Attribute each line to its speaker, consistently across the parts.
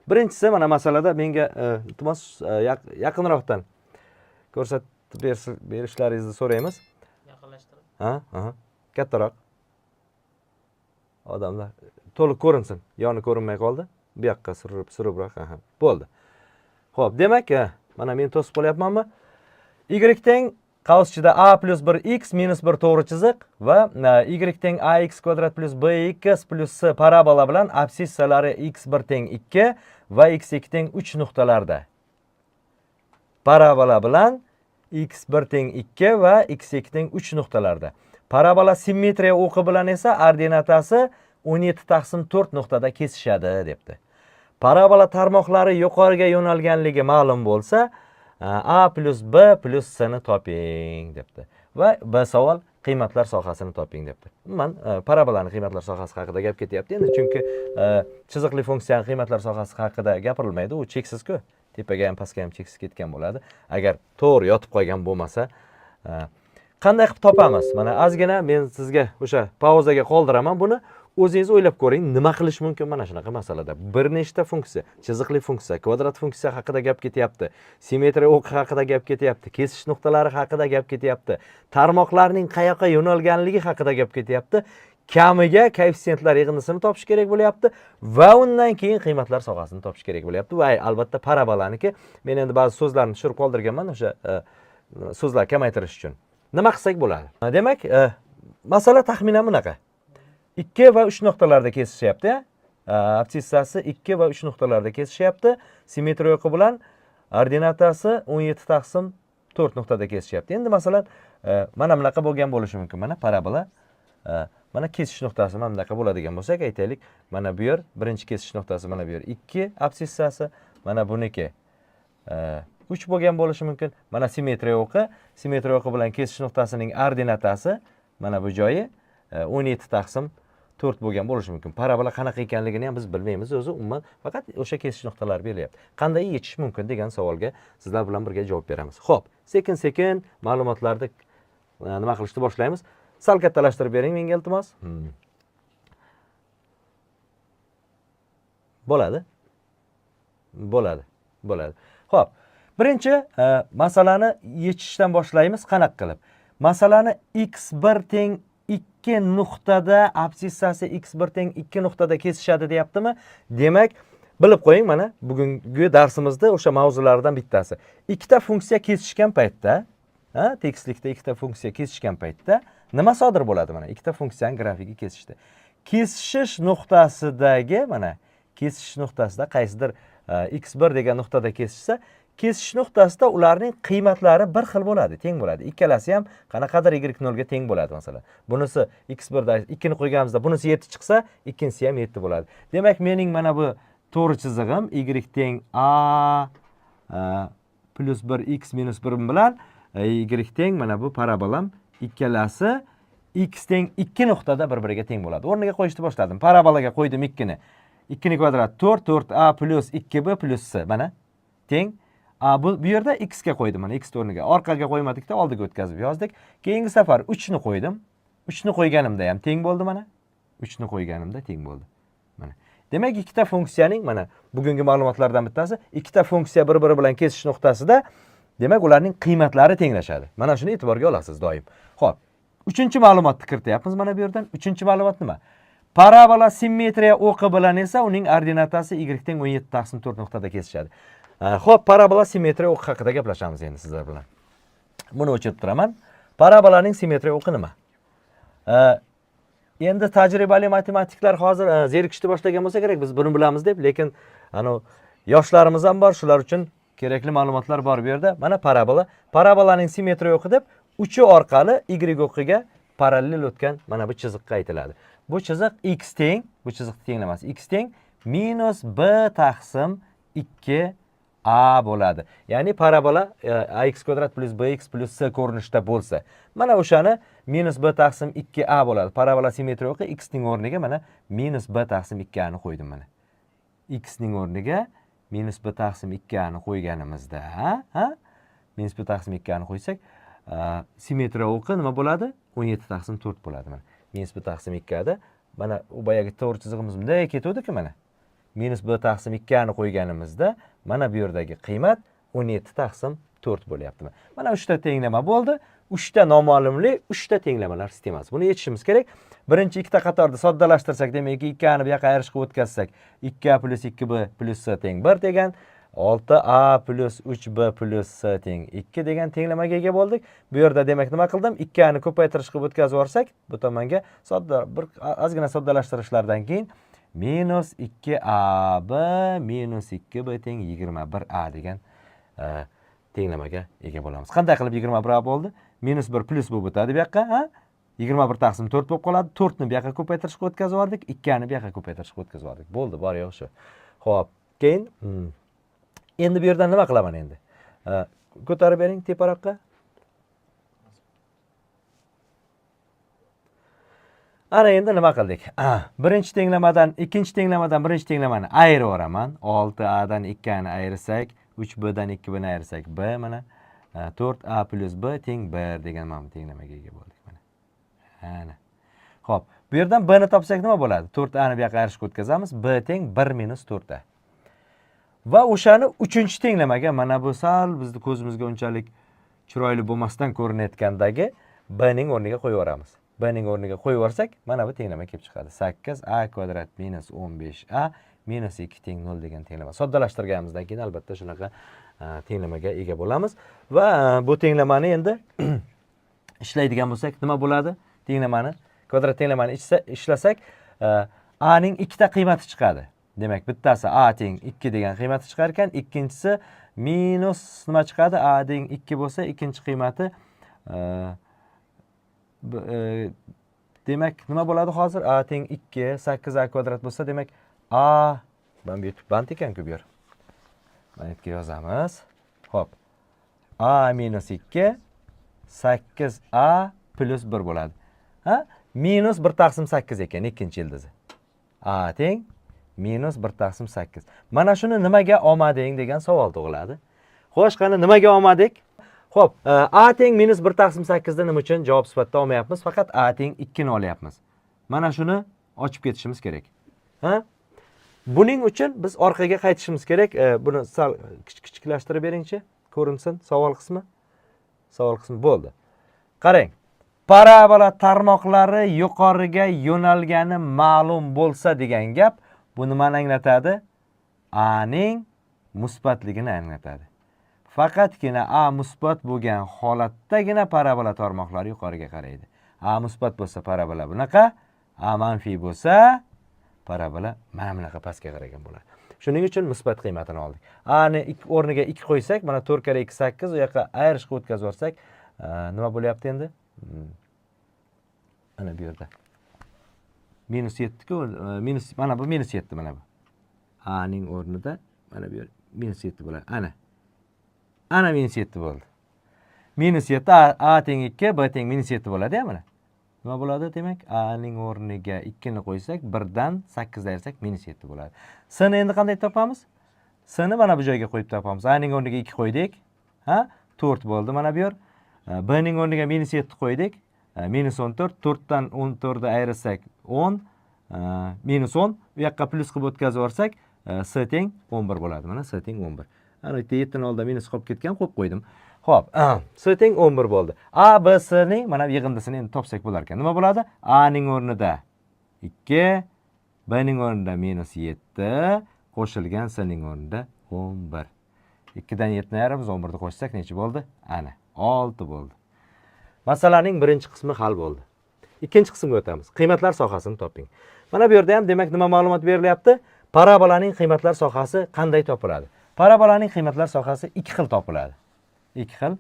Speaker 1: Birinchisi mana masalada menga iltimos yaqinroqdan ko'rsatib berishlaringizni so'raymiz.
Speaker 2: Yaqinlashtirib.
Speaker 1: Ha. Kattaroq. Odamlar to'liq ko'rinsin. Yoni ko'rinmay qoldi. Bu yoqqa suribroq. Bo'ldi. Xo'p, demak, mana men to'sib qo'yapmanmi? Y teng qavs ichida a plus 1x minus 1 to'g'ri chiziq va y teng ax kvadrat plus bx plus c parabola bilan absissalari x1 teng 2 va x2 teng 3 nuqtalarda. Parabola bilan x1 teng 2 va x2 teng 3 nuqtalarda. Parabola simmetriya o'qi bilan esa ordinatasi 17 taqsim 4 nuqtada kesishadi debdi. Parabola tarmoqlari yuqoriga yo'nalganligi ma'lum bo'lsa, a plus b plus c ni toping debdi. Va b savol qiymatlar sohasini toping debdi. Men parabolani qiymatlar sohasi haqida gap ketyapti. Endi chunki chiziqli funksiyaning qiymatlar sohasi haqida gapirilmaydi, u cheksiz-ku. Tepaga ham pastga ham cheksiz ketgan bo'ladi. Agar to'g'ri yotib qolgan bo'lmasa, qanday qilib topamiz? Mana ozgina men sizga o'sha pauzaga qoldiraman buni. O'zingiz o'ylab ko'ring, nima qilish mumkin mana shunaqa masalada. Bir nechta funksiya, chiziqli funksiya, kvadrat funksiya haqida gap ketyapti. Simmetriya o'qi haqida gap ketyapti. Kesish nuqtalari haqida gap ketyapti. Tarmoqlarning qayoqqa yo'nalganligi haqida gap ketyapti. Kamiga koeffitsiyentlar yig'indisini topish kerak bo'lyapti va undan keyin qiymatlar sohasini topish kerak bo'lyapti. Va albatta parabolaniki, men endi ba'zi so'zlarni tushirib qoldirganman o'sha so'zlar kamaytirish uchun. Nima qilsak bo'ladi? Demak, masala taxminan bunaqa. 2 va 3 nuqtalarda kesishyapti. Absissasi 2 va 3 nuqtalarda kesishyapti. Simmetriya o'qi bilan ordinatasi 17 taqsim 4 nuqtada kesishyapti. Endi masalan, mana bunaqa bo'lgan bo'lishi mumkin. Mana parabola, mana kesish nuqtasi mana bunaqa bo'ladigan bo'lsak, aytaylik, mana bu yer birinchi kesish nuqtasi, mana bu yer 2 absissasi, mana buniki 3 bo'lgan bo'lishi mumkin. Mana simmetriya o'qi bilan kesish nuqtasining ordinatasi mana bu joyi 17 taqsim 4 bo'lgan bo'lishi mumkin. Parabola qanaqa ekanligini ham biz bilmaymiz o'zi, umuman faqat o'sha kesish nuqtalari berilyapti. Qanday yechish mumkin degan savolga sizlar bilan birga javob beramiz. Xo'p, sekin-sekin ma'lumotlarni nima qilishni boshlaymiz. Sal kattalashtirib bering menga iltimos. Bo'ladi. Xo'p, birinchi masalani yechishdan boshlaymiz. Qanaqa qilib? Masalani x1 teng 2 nuqtada absissasi x1 teng 2 nuqtada kesishadi deyaptimi? Demak, bilib qo'ying, mana bugungi darsimizda o'sha mavzulardan bittasi. Ikkita funksiya kesishgan paytda, tekstlikda ikkita funksiya kesishgan paytda nima sodir bo'ladi? Mana ikkita funksiyaning grafiki kesishdi. Kesishish nuqtasidagi, mana kesish nuqtasida qaysidir x1 degan nuqtada kesishsa, kesish nuqtasida ularning qiymatlari bir xil bo'ladi, teng bo'ladi. Ikkalasi ham qanaqadir y0 ga teng bo'ladi masalan. Bunisi x1 da 2 ni qo'yganimizda bunisi 7 chiqsa, ikkinchisi ham 7 bo'ladi. Demak, mening mana bu to'g'ri chizig'im y teng a plus 1 x minus 1 bilan y teng mana bu parabolam ikkalasi x teng 2 nuqtada bir-biriga teng bo'ladi. O'rniga qo'yishni boshladim. Parabolaga qo'ydim 2 ni. 2 ni kvadrat 4, 4a plus 2b plus c. Mana teng. Bu yerda x ga qo'ydim, mana x o'rniga. Orqaga qo'ymadik-da, oldiga o'tkazib yozdik. Keyingi safar 3 ni qo'ydim. 3 ni qo'yganimda ham teng bo'ldi mana. 3 ni qo'yganimda teng bo'ldi. Mana. Demak, ikkita funksiyaning mana bugungi ma'lumotlardan bittasi, ikkita funksiya bir-biri bilan kesish nuqtasida, demak, ularning qiymatlari tenglashadi. Mana shuni e'tiborga olasiz doim. Xo'p, 3-chi ma'lumotni kirityapmiz mana bu yerdan. 3-chi ma'lumot nima? Parabola simmetriya o'qi bilan esa uning ordinatasi y teng 17 taqsim 4 nuqtada kesishadi. Xo'p, parabola simmetriya o'qi haqida gaplashamiz endi sizlar bilan. Buni o'chirib turaman. Parabolaning simmetriya o'qi nima? Endi tajribali matematiklar hozir zerikishni boshlagan bo'lsa kerak, biz buni bilamiz deb, lekin yoshlarimiz ham bor, shular uchun kerakli ma'lumotlar bor bu yerda. Mana parabola. Parabolaning simmetriya o'qi deb uchi orqali y o'qiga parallel o'tgan mana bu chiziqqa aytiladi. Bu chiziq x teng, bu chiziqni tenglamas x teng minus b taqsim 2 a bo'ladi. Ya'ni parabola ax kvadrat plus bx plus c ko'rinishda bo'lsa, mana o'shani minus b taqsim 2a bo'ladi. Parabola simmetriya o'qi x ning o'rniga mana minus b taqsim 2a ni qo'ydim mana. X ning o'rniga minus b taqsim 2a ni qo'yganimizda, minus b taqsim 2a ni qo'ysak, simmetriya o'qi nima bo'ladi? 17 taqsim 4 bo'ladi mana. Minus b taqsim 2a da mana u boyagi to'g'ri chizig'imiz bunday ketuvdi-ku mana. minus b taqsim 2 ni qo'yganimizda mana bu yerdagi qiymat 17 taqsim 4 bo'lyapti. Mana 3 ta tenglama bo'ldi. 3 ta noma'lumli, 3 ta tenglamalar sistemasi. Buni yechishimiz kerak. Birinchi ikkita qatorda soddalashtirsak, demak 2a ni bu yoqqa ayirish qilib o'tkazsak, 2a plus 2b plus c teng 1 degan, 6a plus 3b plus c teng 2 degan tenglamaga ega bo'ldik. Bu yerda demak nima qildim? 2a ni ko'paytirish qilib o'tkazib yuborsak, bu tomonga sodda bir ozgina soddalashtirishlardan keyin minus 2ab minus 2b teng 21a degan tenglamaga ega bo'lamiz. Qanday qilib 21a bo'ldi? Minus 1 plus bu o'tadi bu yoqqa, ha? 21 taqsim 4 bo'lib qoladi. 4 ni bu yoqqa ko'paytirishga o'tkazib yubordik, 2 ni bu yoqqa ko'paytirishga o'tkazib yubordik. Bo'ldi, bor yo'q shu. Xo'p, keyin endi bu yerdan nima qilaman endi? Ko'tarib bering teparoqqa. Ana endi nima qildik? Birinchi tenglamadan ikkinchi tenglamadan birinchi tenglamani ayirib yuboraman. 6a dan 2a ni ayirsak, 3b dan 2b ni ayirsak b mana 4a plus b teng 1 degan mana tenglamaga ega bo'ldik mana. Ana. Xo'p, bu yerdan b ni topsak nima bo'ladi? 4a ni bu yoqqa ayirishga o'tkazamiz. b teng 1 minus 4a. Va o'shani 3-chi tenglamaga mana bu sal bizning ko'zimizga unchalik chiroyli bo'lmasdan ko'rinayotgandagi b ning o'rniga qo'yib yuboramiz. B ning o'rniga qo'yib yuborsak, mana bu tenglama kelib chiqadi. 8a kvadrat minus 15a minus 2 teng 0 degan tenglama. Soddalashtirganimizdan keyin albatta shunaqa tenglamaga ega bo'lamiz va bu tenglamani endi ishlaydigan bo'lsak nima bo'ladi? Tenglamani, kvadrat tenglamani ishlasak, a ning ikkita qiymati chiqadi. Demak, bittasi a teng 2 degan qiymati chiqar ekan, ikkinchisi minus nima chiqadi? A teng 2 bo'lsa, ikkinchi qiymati demak nima bo'ladi hozir? A teng 2, 8a kvadrat bo'lsa, demak a mana bu YouTube band ekan-ku bu yer. Mana yerga yozamiz. Xo'p. A minus 2 8a plus 1 bo'ladi. Ha? Minus 1 taqsim 8 ekan ikkinchi ildizi. A teng minus 1 taqsim 8. Mana shuni nimaga olmading degan savol tug'iladi. Xo'sh, qani nimaga olmadik? Xo'p, a teng minus 1 taqsim 8 da nima uchun javob sifatida olmayapmiz? Faqat a teng 2 ni olyapmiz. Mana shuni ochib ketishimiz kerak. Ha? Buning uchun biz orqaga qaytishimiz kerak. Buni sal kichiklashtirib beringchi, ko'rinsin savol qismi. Savol qismi bo'ldi. Qarang. Parabola tarmoqlari yuqoriga yo'nalgani ma'lum bo'lsa degan gap bu nimani anglatadi? A ning musbatligini anglatadi. Faqatgina a musbat bo'lgan holatdagina parabola tarmoqlari yuqoriga qaraydi. A musbat bo'lsa parabola bunaqa, a manfiy bo'lsa parabola mana bunaqa pastga qaragan bo'ladi. Shuning uchun musbat qiymatini oldik. A ni o'rniga 2 qo'ysak, mana 4 kare 2 8, u yoqqa ayirishga o'tkazib yuborsak, nima bo'lyapti endi? Mana bu yerda. Minus 7 ku, mana bu minus 7 mana bu. A ning o'rnida mana bu yer minus 7 bo'ladi. Ana minus 7 bo'ldi. Minus 7 a teng 2, b teng minus 7 bo'ladi-ya mana. Nima bo'ladi demak? A ning o'rniga 2 ni qo'ysak, 1 dan 8 ayirsak minus 7 bo'ladi. S ni endi qanday topamiz? S ni mana bu joyga qo'yib topamiz. A ning o'rniga 2 qo'ydik. Ha? 4 bo'ldi mana bu yer. B ning o'rniga minus 7 qo'ydik. Minus 14. 4 dan 14 ni ayirsak 10. Minus 10. Bu yoqqa plus qilib o'tkazib yuborsak, S teng 11 bo'ladi. Mana S teng 11. Ana yerda 7 ni oldida minus qolib ketgan, qo'yib qo'ydim. Xo'p, S teng 11 bo'ldi. A, B, S ning mana yig'indisini endi topsak bo'lar ekan. Nima bo'ladi? A ning o'rnida 2, B ning o'rnida minus 7, qo'shilgan S ning o'rnida 11. 2 dan 7 ni ayiramiz, 11 ni qo'shsak necha bo'ldi? Ana, 6 bo'ldi. Masalaning birinchi qismi hal bo'ldi. Ikkinchi qismga o'tamiz. Qiymatlar sohasini toping. Mana bu yerda ham demak nima ma'lumot berilyapti? Parabolaning qiymatlar sohasi qanday topiladi? Parabolaning qiymatlar sohasi 2 xil topiladi. 2 xil.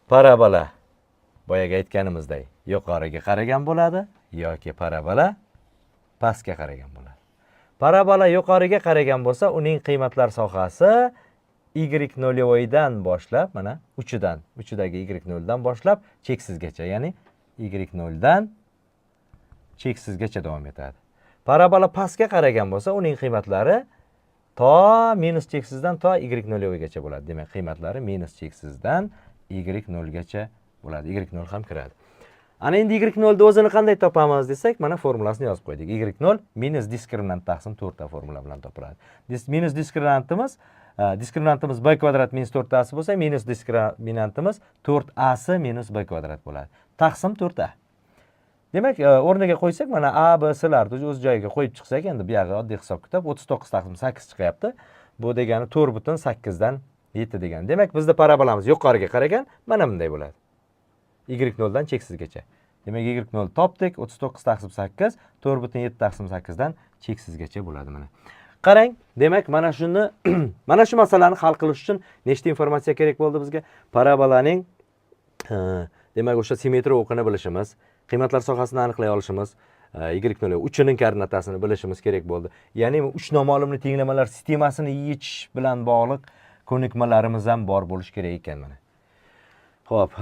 Speaker 1: Parabola boyaga aytganimizdek yuqoriga qaragan bo'ladi yoki parabola pastga qaragan bo'ladi. Parabola yuqoriga qaragan bo'lsa, uning qiymatlar sohasi y0 dan boshlab, mana uchidagi y0 dan boshlab cheksizgacha, ya'ni y0 dan cheksizgacha davom etadi. Parabola pastga qaragan bo'lsa, uning qiymatlari to minus cheksizdan to y0 gacha bo'ladi. Demak, qiymatlari minus cheksizdan y0 gacha bo'ladi. Y0 ham kiradi. Ana endi y0 o'zini qanday topamiz desak, mana formulasini yozib qo'ydik. y0 minus diskriminant taqsim 4 ta formula bilan topiladi. Minus diskriminantimiz b kvadrat minus 4ac bo'lsa, minus diskriminantimiz 4ac minus b kvadrat bo'ladi. Taqsim 4a. Demak, o'rniga qo'ysak, mana a, b, c'larni o'z joyiga qo'yib chiqsak, endi bu yerga oddiy hisob kitob 39 taqsim 8 chiqyapti. Bu degani 4,8 dan 7 degani. Demak, bizda parabolamiz yuqoriga qaragan mana bunday bo'ladi. y0 dan cheksizgacha. Demak, y0 topdik. 39 taqsim 8, 4,7 taqsim 8 dan cheksizgacha bo'ladi mana. Qarang, demak, mana shuni mana shu masalani hal qilish uchun nechta informatsiya kerak bo'ldi bizga? Parabolaning demak, o'sha simmetriya o'qini bilishimiz, qiymatlar sohasini aniqlay olishimiz, y0 uchining koordinatasini bilishimiz kerak bo'ldi. Ya'ni 3 nomalumli tenglamalar sistemasini yechish bilan bog'liq ko'nikmalarimiz ham bor bo'lish kerak ekan mana. Xo'p,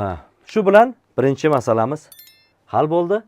Speaker 1: Shu bilan birinchi masalamiz hal bo'ldi.